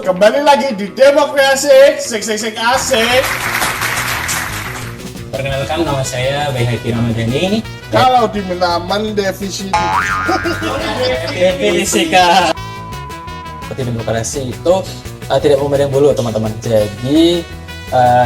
Kembali lagi di Demokrasi, sik asik. Perkenalkan, nama saya Baihaki Ramadhani. Kalau diminta mendefinisi Definisikan seperti demokrasi itu tidak memandang bulu, teman-teman. Jadi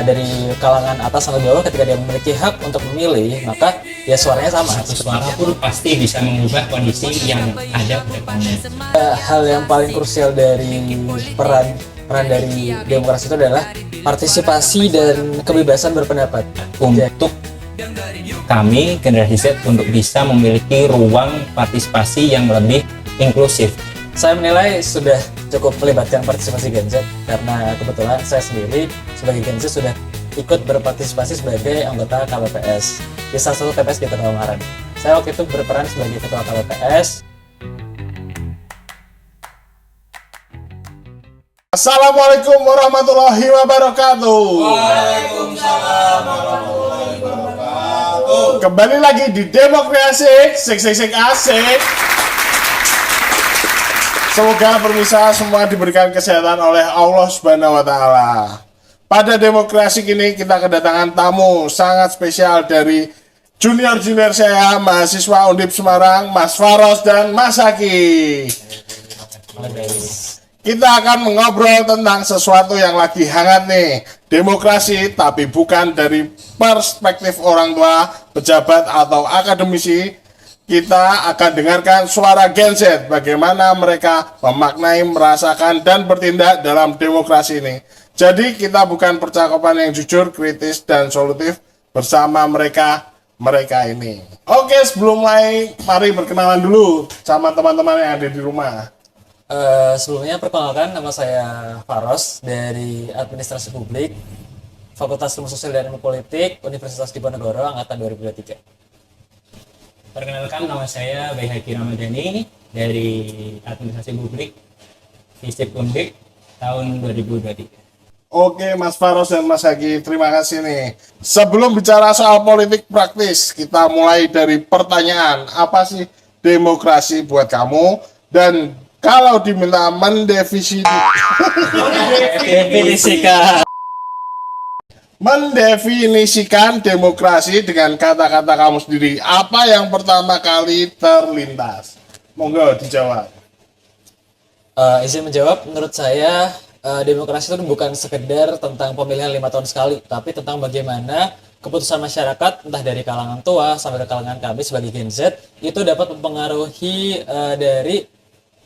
dari kalangan atas sampai bawah, ketika dia memiliki hak untuk memilih, maka ya suaranya sama. Suara pun pasti bisa mengubah kondisi yang ada di depannya. Hal yang paling krusial dari peran dari demokrasi itu adalah partisipasi dan kebebasan berpendapat. Untuk kami generasi Z untuk bisa memiliki ruang partisipasi yang lebih inklusif. Saya menilai sudah cukup melibatkan partisipasi Gen Z karena kebetulan saya sendiri sebagai Gen Z sudah ikut berpartisipasi sebagai anggota KPPS di salah satu TPS di Kota Ungaran. Saya waktu itu berperan sebagai ketua KPPS. Assalamualaikum warahmatullahi wabarakatuh. Waalaikumsalam warahmatullahi wabarakatuh. Kembali lagi di Demokrasi, sik asik. Semoga pemirsa semua diberikan kesehatan oleh Allah Subhanahu wa taala. Pada Demokrasi kini kita kedatangan tamu sangat spesial dari junior saya, mahasiswa Undip Semarang, Mas Faros dan Mas Haki. Kita akan mengobrol tentang sesuatu yang lagi hangat nih, demokrasi, tapi bukan dari perspektif orang tua, pejabat atau akademisi. Kita akan dengarkan suara Gen Z, bagaimana mereka memaknai, merasakan, dan bertindak dalam demokrasi ini. Jadi kita bukan percakapan yang jujur, kritis, dan solutif bersama mereka ini. Oke, sebelum mulai, mari berkenalan dulu sama teman-teman yang ada di rumah. Sebelumnya perkenalkan, nama saya Faros dari Administrasi Publik, Fakultas Ilmu Sosial dan Ilmu Politik, Universitas Diponegoro, Angkatan 2023. Perkenalkan, nama saya Baihaki Ramadhani dari Administrasi Publik, FISIP Undip tahun 2023. Oke, Mas Faros dan Mas Haki, terima kasih nih. Sebelum bicara soal politik praktis, kita mulai dari pertanyaan, apa sih demokrasi buat kamu? Dan kalau diminta mendefinisikan demokrasi dengan kata-kata kamu sendiri, apa yang pertama kali terlintas? Monggo dijawab. Izin menjawab, menurut saya demokrasi itu bukan sekedar tentang pemilihan 5 tahun sekali, tapi tentang bagaimana keputusan masyarakat, entah dari kalangan tua sampai ke kalangan kami sebagai Gen Z, itu dapat mempengaruhi dari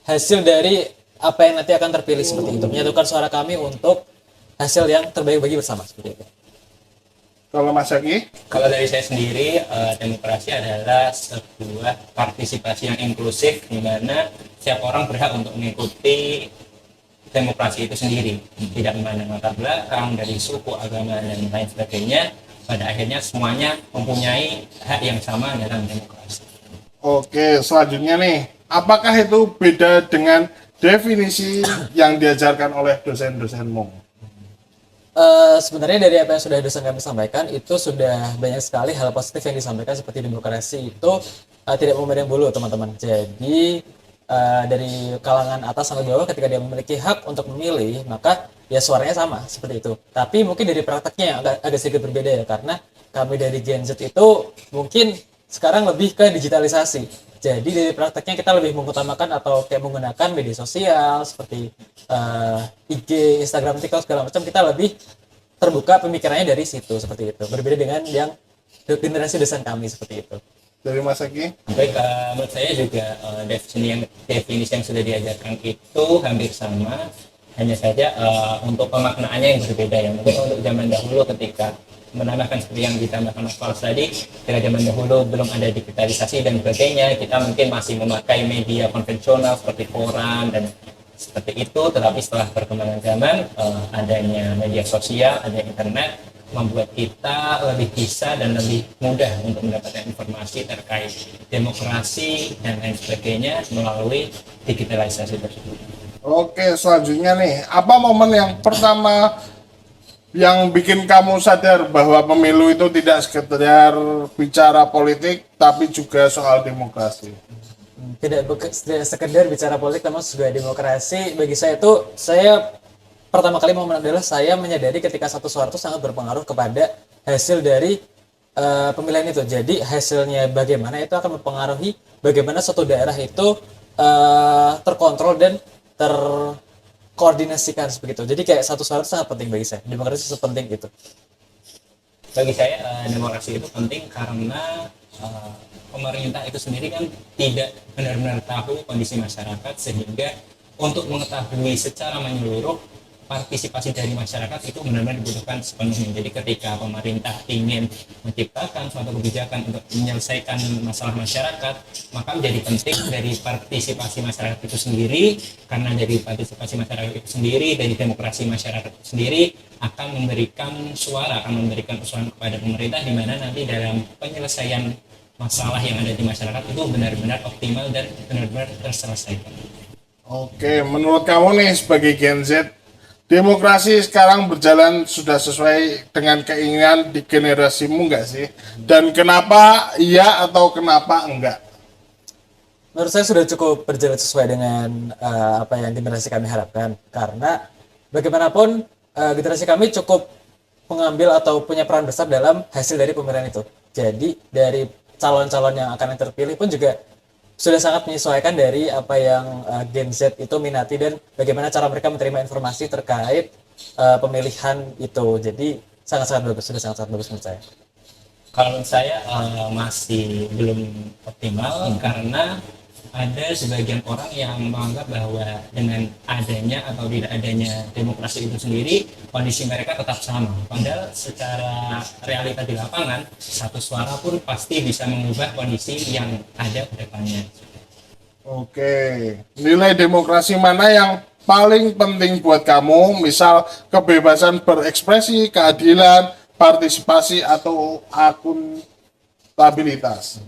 hasil dari apa yang nanti akan terpilih seperti itu, menyatukan suara kami untuk hasil yang terbaik bagi bersama seperti itu. Kalau Mas Haki? Kalau dari saya sendiri, demokrasi adalah sebuah partisipasi yang inklusif di mana setiap orang berhak untuk mengikuti demokrasi itu sendiri, tidak memandang latar belakang dari suku, agama, dan lain sebagainya. Pada akhirnya semuanya mempunyai hak yang sama dalam demokrasi. Oke, selanjutnya nih, apakah itu beda dengan definisi yang diajarkan oleh dosen-dosenmu? Sebenarnya dari apa yang sudah dosen kami sampaikan, itu sudah banyak sekali hal positif yang disampaikan, seperti demokrasi itu tidak memandang bulu, teman-teman. Jadi dari kalangan atas sampai bawah, ketika dia memiliki hak untuk memilih, maka ya suaranya sama seperti itu. Tapi mungkin dari prakteknya agak sedikit berbeda ya, karena kami dari Gen Z itu mungkin sekarang lebih ke digitalisasi. Jadi dari prakteknya kita lebih mengutamakan atau kayak menggunakan media sosial seperti IG, Instagram, TikTok segala macam. Kita lebih terbuka pemikirannya dari situ seperti itu. Berbeda dengan yang generasi dosen kami seperti itu. Dari Mas Haki? Baik, menurut saya juga definisi yang sudah diajarkan itu hampir sama. Hanya saja untuk pemaknaannya yang berbeda ya. Mungkin untuk zaman dahulu ketika menambahkan seperti yang ditambahkan Mas Faros tadi, ketika zaman dahulu belum ada digitalisasi dan sebagainya, kita mungkin masih memakai media konvensional seperti koran dan seperti itu. Tetapi setelah perkembangan zaman, adanya media sosial, ada internet, membuat kita lebih bisa dan lebih mudah untuk mendapatkan informasi terkait demokrasi dan lain sebagainya melalui digitalisasi tersebut. Oke, selanjutnya nih, apa momen yang pertama yang bikin kamu sadar bahwa pemilu itu tidak sekedar bicara politik, tapi juga soal demokrasi? Tidak sekedar bicara politik, namun juga demokrasi. Bagi saya itu, saya pertama kali momen adalah saya menyadari ketika satu suara itu sangat berpengaruh kepada hasil dari pemilihan itu. Jadi hasilnya bagaimana itu akan mempengaruhi bagaimana suatu daerah itu terkontrol dan terkoordinasikan begitu. Jadi kayak satu suara itu sangat penting bagi saya. Demokrasi sepenting itu. Bagi saya demokrasi itu penting karena pemerintah itu sendiri kan tidak benar-benar tahu kondisi masyarakat, sehingga untuk mengetahui secara menyeluruh partisipasi dari masyarakat itu benar-benar dibutuhkan sepenuhnya. Jadi ketika pemerintah ingin menciptakan suatu kebijakan untuk menyelesaikan masalah masyarakat, maka menjadi penting dari partisipasi masyarakat itu sendiri, karena dari partisipasi masyarakat itu sendiri, dari demokrasi masyarakat itu sendiri akan memberikan suara, akan memberikan usulan kepada pemerintah, di mana nanti dalam penyelesaian masalah yang ada di masyarakat itu benar-benar optimal dan benar-benar terselesaikan. Oke, menurut kamu nih sebagai Gen Z, demokrasi sekarang berjalan sudah sesuai dengan keinginan di generasimu nggak sih? Dan kenapa iya atau kenapa enggak? Menurut saya sudah cukup berjalan sesuai dengan apa yang generasi kami harapkan. Karena bagaimanapun generasi kami cukup mengambil atau punya peran besar dalam hasil dari pemilihan itu. Jadi dari calon-calon yang akan terpilih pun juga sudah sangat menyesuaikan dari apa yang Gen Z itu minati dan bagaimana cara mereka menerima informasi terkait pemilihan itu. Jadi sangat-sangat bagus, sudah sangat-sangat bagus menurut saya. Kalau menurut saya masih belum optimal karena ada sebagian orang yang menganggap bahwa dengan adanya atau tidak adanya demokrasi itu sendiri, kondisi mereka tetap sama. Padahal secara realita di lapangan, satu suara pun pasti bisa mengubah kondisi yang ada ke depannya. Oke, nilai demokrasi mana yang paling penting buat kamu? Misal kebebasan berekspresi, keadilan, partisipasi, atau akuntabilitas.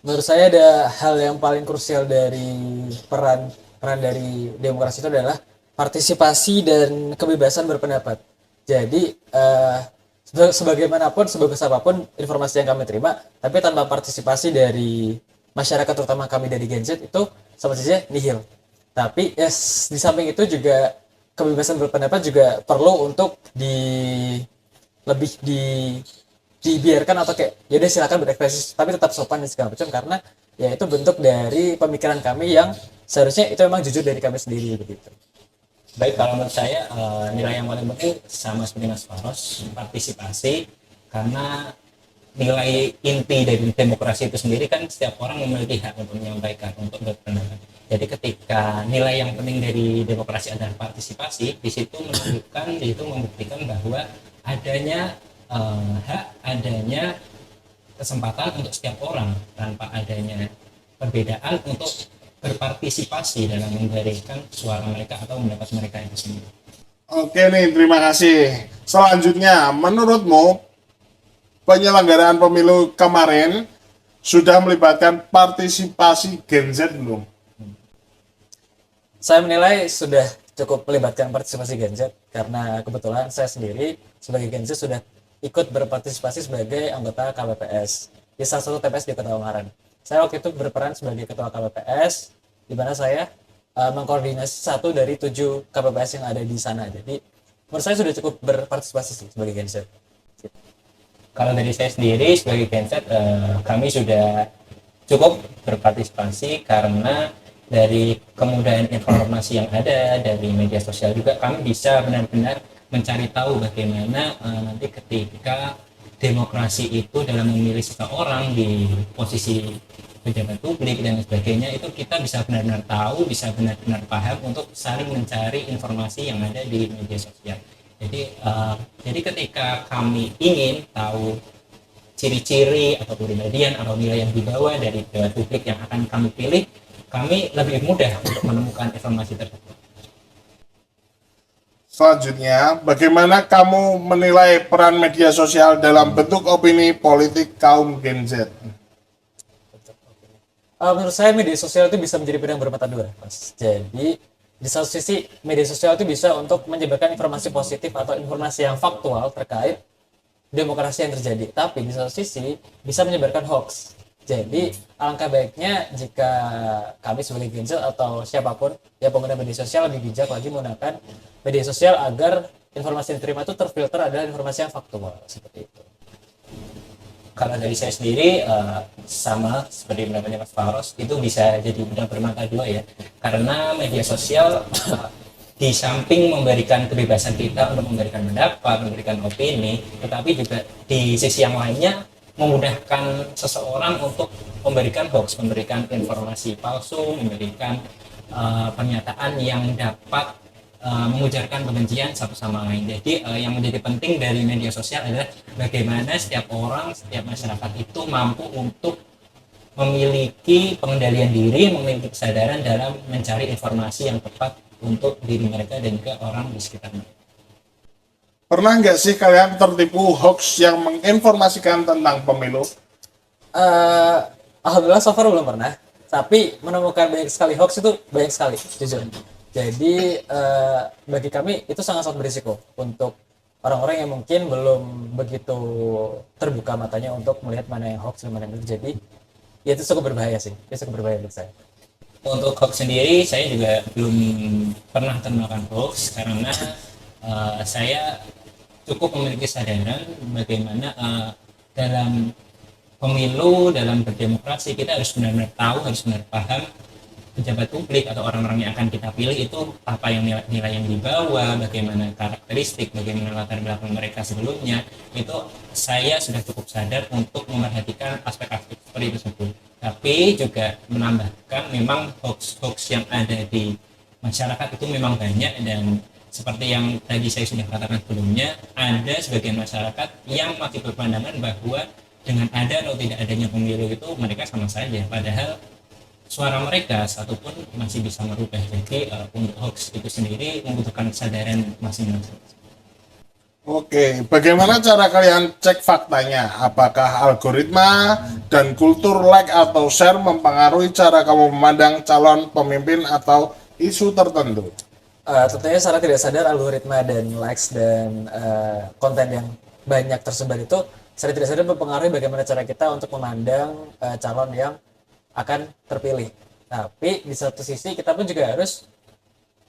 Menurut saya ada hal yang paling krusial dari peran dari demokrasi itu adalah partisipasi dan kebebasan berpendapat. Jadi sebagaimanapun, sebagus apapun informasi yang kami terima, tapi tanpa partisipasi dari masyarakat, terutama kami dari Gen Z, itu sama saja nihil. Tapi di samping itu juga kebebasan berpendapat juga perlu untuk dibiarkan atau kayak ya udah silakan berekspresi tapi tetap sopan dan segala macam, karena ya itu bentuk dari pemikiran kami yang seharusnya itu memang jujur dari kami sendiri begitu. Baik, kalau menurut saya nilai yang paling penting sama seperti Mas Faros, partisipasi, karena nilai inti dari demokrasi itu sendiri kan setiap orang memiliki hak untuk menyampaikan, untuk berpendapat. Jadi ketika nilai yang penting dari demokrasi adalah partisipasi, di situ menunjukkan, di situ membuktikan bahwa adanya hak, adanya kesempatan untuk setiap orang tanpa adanya perbedaan untuk berpartisipasi dalam memberikan suara mereka atau pendapat mereka itu sendiri. Oke nih, terima kasih. Selanjutnya, menurutmu penyelenggaraan pemilu kemarin sudah melibatkan partisipasi Gen Z belum? Saya menilai sudah cukup melibatkan partisipasi Gen Z karena kebetulan saya sendiri sebagai Gen Z sudah ikut berpartisipasi sebagai anggota KPPS di salah satu TPS di Kota Ungaran. Saya waktu itu berperan sebagai ketua KPPS, di mana saya mengkoordinasi 1 dari 7 KPPS yang ada di sana. Jadi menurut saya sudah cukup berpartisipasi sih sebagai Gen Z. Kalau dari saya sendiri sebagai Gen Z, kami sudah cukup berpartisipasi karena dari kemudahan informasi yang ada dari media sosial juga kami bisa benar-benar mencari tahu bagaimana nanti ketika demokrasi itu dalam memilih seseorang di posisi pejabat publik dan sebagainya, itu kita bisa benar-benar tahu, bisa benar-benar paham untuk saling mencari informasi yang ada di media sosial. Jadi ketika kami ingin tahu ciri-ciri atau kepribadian atau nilai yang dibawa dari pejabat publik yang akan kami pilih, kami lebih mudah untuk menemukan informasi tersebut. Selanjutnya, bagaimana kamu menilai peran media sosial dalam bentuk opini politik kaum Gen Z? Menurut saya media sosial itu bisa menjadi pedang bermata dua, Mas. Jadi di satu sisi media sosial itu bisa untuk menyebarkan informasi positif atau informasi yang faktual terkait demokrasi yang terjadi. Tapi di satu sisi bisa menyebarkan hoax. Jadi alangkah baiknya jika kami sebagai Gen Z atau siapapun ya pengguna media sosial lebih bijak lagi menggunakan media sosial agar informasi yang diterima itu terfilter adalah informasi yang faktual seperti itu. Kalau dari saya sendiri sama seperti pendapatnya Mas Faros, itu bisa jadi pedang bermata dua ya, karena media sosial di samping memberikan kebebasan kita untuk memberikan pendapat, memberikan opini, tetapi juga di sisi yang lainnya memudahkan seseorang untuk memberikan hoax, memberikan informasi palsu, memberikan pernyataan yang dapat mengujarkan kebencian satu sama lain. Jadi yang menjadi penting dari media sosial adalah bagaimana setiap orang, setiap masyarakat itu mampu untuk memiliki pengendalian diri, memiliki kesadaran dalam mencari informasi yang tepat untuk diri mereka dan juga orang di sekitar mereka. Pernah nggak sih kalian tertipu hoax yang menginformasikan tentang pemilu? Alhamdulillah so far belum pernah, tapi menemukan banyak sekali hoax itu banyak sekali, jujur. Jadi bagi kami itu sangat-sangat berisiko untuk orang-orang yang mungkin belum begitu terbuka matanya untuk melihat mana yang hoax dan mana yang benar. Jadi ya itu cukup berbahaya sih, itu cukup berbahaya untuk saya. Untuk hoax sendiri saya juga belum pernah termakan hoax karena saya cukup memiliki kesadaran bagaimana dalam pemilu, dalam berdemokrasi kita harus benar-benar tahu, harus benar paham pejabat publik atau orang-orang yang akan kita pilih itu apa yang nilai yang dibawa, bagaimana karakteristik, bagaimana latar belakang mereka sebelumnya. Itu saya sudah cukup sadar untuk memperhatikan aspek-aspek seperti itu tersebut. Tapi juga menambahkan memang hoax-hoax yang ada di masyarakat itu memang banyak, dan seperti yang tadi saya sudah katakan sebelumnya, ada sebagian masyarakat yang masih berpandangan bahwa dengan ada atau tidak adanya pemilu itu mereka sama saja, padahal suara mereka satu pun masih bisa merubah. Jadi untuk hoax itu sendiri membutuhkan kesadaran masing-masing. Oke, bagaimana cara kalian cek faktanya? Apakah algoritma dan kultur like atau share mempengaruhi cara kamu memandang calon pemimpin atau isu tertentu? Tentunya secara tidak sadar algoritma dan likes dan konten yang banyak tersebar itu secara tidak sadar mempengaruhi bagaimana cara kita untuk memandang calon yang akan terpilih. Tapi di satu sisi kita pun juga harus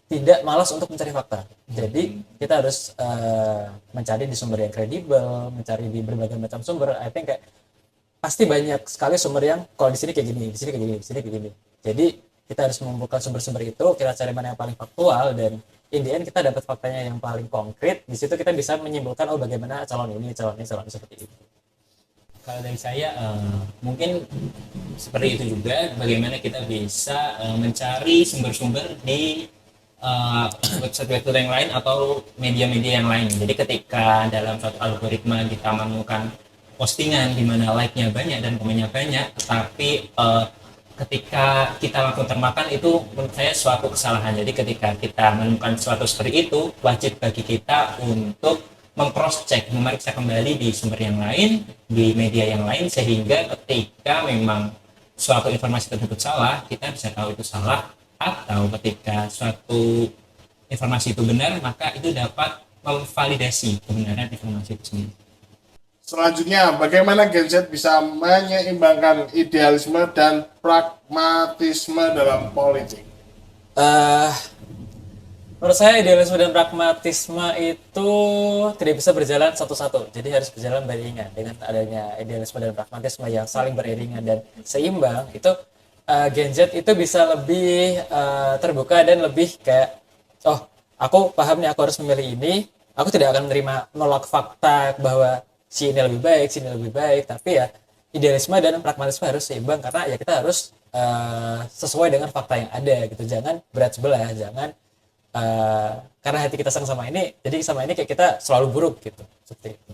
tidak malas untuk mencari fakta. Jadi kita harus mencari di sumber yang kredibel, mencari di berbagai macam sumber. I think kayak pasti banyak sekali sumber yang kalau di sini kayak gini, di sini kayak gini, di sini kayak gini. Jadi kita harus mengumpulkan sumber-sumber itu, kita cari mana yang paling faktual, dan in the end kita dapat faktanya yang paling konkret. Di situ kita bisa menyimpulkan oh bagaimana calon ini seperti itu. Kalau dari saya mungkin seperti itu juga, bagaimana kita bisa mencari sumber-sumber di website-website yang lain atau media-media yang lain. Jadi ketika dalam suatu algoritma kita menemukan postingan di mana like-nya banyak dan komennya banyak, tetapi ketika kita langsung termakan, itu menurut saya suatu kesalahan. Jadi ketika kita menemukan sesuatu seperti itu, wajib bagi kita untuk meng-cross check, memeriksa kembali di sumber yang lain, di media yang lain, sehingga ketika memang suatu informasi tersebut salah, kita bisa tahu itu salah, atau ketika suatu informasi itu benar, maka itu dapat memvalidasi kebenaran informasi itu sendiri. Selanjutnya, bagaimana Gen Z bisa menyeimbangkan idealisme dan pragmatisme dalam politik? Menurut saya idealisme dan pragmatisme itu tidak bisa berjalan satu-satu, jadi harus berjalan beriringan. Dengan adanya idealisme dan pragmatisme yang saling beriringan dan seimbang, itu Gen Z itu bisa lebih terbuka dan lebih kayak, oh aku paham nih aku harus memilih ini, aku tidak akan menerima nolak fakta bahwa si ini lebih baik, si ini lebih baik, tapi ya idealisme dan pragmatisme harus seimbang, karena ya kita harus sesuai dengan fakta yang ada gitu, jangan berat sebelah, jangan karena hati kita sama ini, jadi sama ini kayak kita selalu buruk gitu, seperti itu.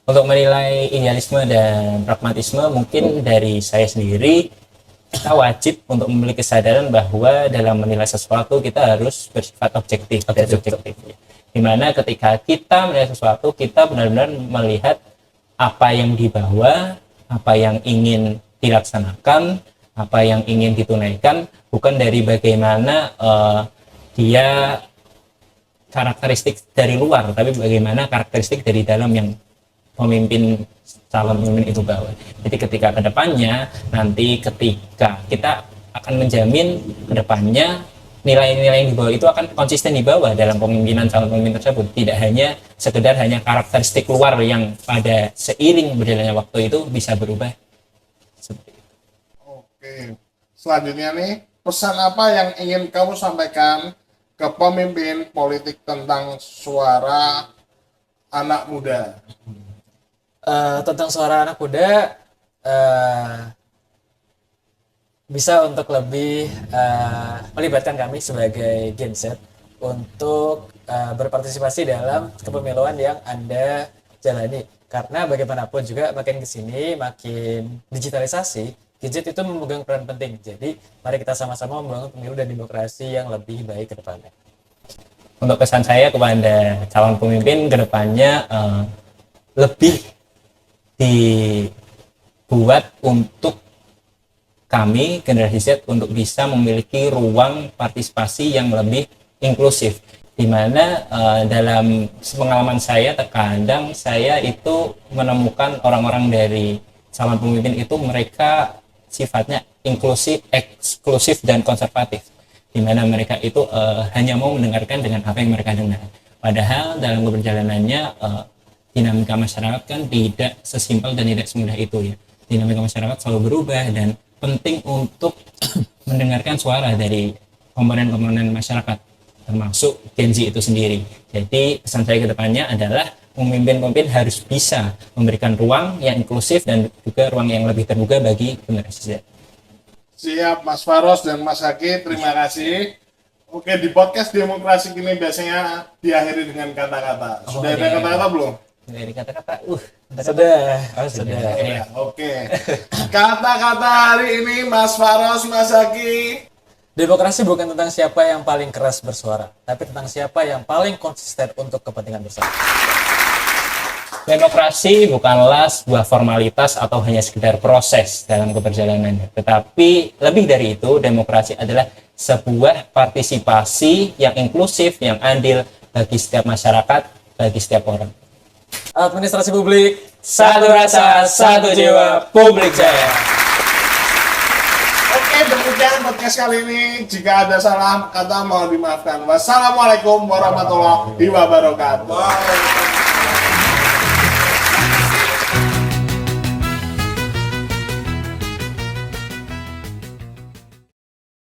Untuk menilai idealisme dan pragmatisme, mungkin dari saya sendiri, kita wajib untuk memiliki kesadaran bahwa dalam menilai sesuatu kita harus bersifat objektif dan subjektif. Dimana ketika kita menilai sesuatu, kita benar-benar melihat apa yang dibawa, apa yang ingin dilaksanakan, apa yang ingin ditunaikan, bukan dari bagaimana karakteristik dari luar, tapi bagaimana karakteristik dari dalam yang pemimpin calon pemimpin itu bawa. Jadi ketika kedepannya nanti ketika kita akan menjamin kedepannya nilai-nilai yang dibawa itu akan konsisten dibawa dalam pemimpinan calon pemimpin tersebut, tidak hanya sekedar hanya karakteristik luar yang pada seiring berjalannya waktu itu bisa berubah. Seperti itu. Oke, selanjutnya nih, pesan apa yang ingin kamu sampaikan ke pemimpin politik tentang suara anak muda? Tentang suara anak muda, bisa untuk lebih melibatkan kami sebagai Gen Z untuk berpartisipasi dalam kepemiluan yang Anda jalani. Karena bagaimanapun juga makin kesini, makin digitalisasi, Gen Z itu memegang peran penting. Jadi mari kita sama-sama membangun pemilu dan demokrasi yang lebih baik ke depannya. Untuk pesan saya kepada calon pemimpin kedepannya lebih dibuat untuk kami generasi Z untuk bisa memiliki ruang partisipasi yang lebih inklusif, di mana dalam pengalaman saya terkadang saya itu menemukan orang-orang dari calon pemimpin itu mereka sifatnya inklusif, eksklusif dan konservatif, di mana mereka itu hanya mau mendengarkan dengan apa yang mereka dengar. Padahal dalam keberjalanannya dinamika masyarakat kan tidak sesimpel dan tidak semudah itu ya. Dinamika masyarakat selalu berubah dan penting untuk mendengarkan suara dari komponen-komponen masyarakat, termasuk Gen Z itu sendiri. Jadi pesan saya ke depannya adalah pemimpin-pemimpin harus bisa memberikan ruang yang inklusif dan juga ruang yang lebih terbuka bagi generasi Z. Siap, Mas Faros dan Mas Haki, terima kasih. Oke, di podcast demokrasi kini biasanya diakhiri dengan kata-kata. Sudah ada kata-kata belum? Dari kata-kata, Sudah. Ya, oke. Kata-kata hari ini Mas Faros, Mas Haki. Demokrasi bukan tentang siapa yang paling keras bersuara, tapi tentang siapa yang paling konsisten untuk kepentingan bersama. Demokrasi bukanlah sebuah formalitas atau hanya sekedar proses dalam keberjalanannya, tetapi lebih dari itu, demokrasi adalah sebuah partisipasi yang inklusif, yang adil bagi setiap masyarakat, bagi setiap orang. Administrasi publik, Satu rasa, satu jiwa, publik jaya. Oke, demikian podcast kali ini. Jika ada salah kata mohon dimaafkan. Wassalamualaikum warahmatullahi wabarakatuh.